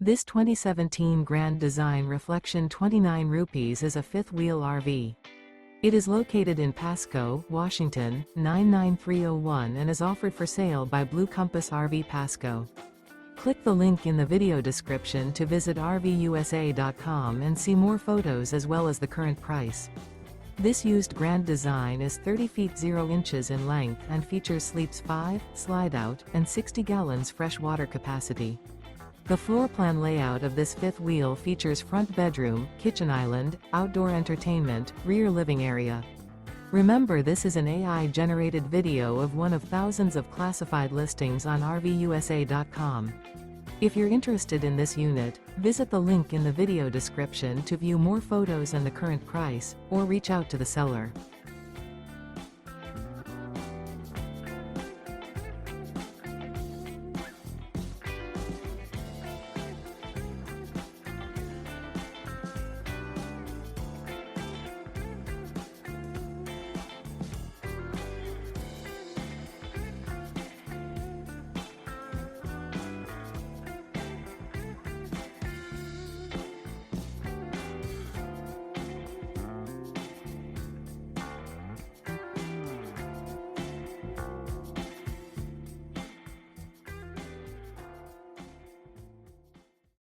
This 2017 Grand Design Reflection 29 rupees is a fifth-wheel RV. It is located in Pasco, Washington, 99301 and is offered for sale by Blue Compass RV Pasco. Click the link in the video description to visit RVUSA.com and see more photos as well as the current price. This used Grand Design is 30 feet 0 inches in length and features sleeps 5, slide-out, and 60 gallons fresh water capacity. The floor plan layout of this fifth wheel features front bedroom, kitchen island, outdoor entertainment, rear living area. Remember, this is an AI-generated video of one of thousands of classified listings on RVUSA.com. If you're interested in this unit, visit the link in the video description to view more photos and the current price, or reach out to the seller.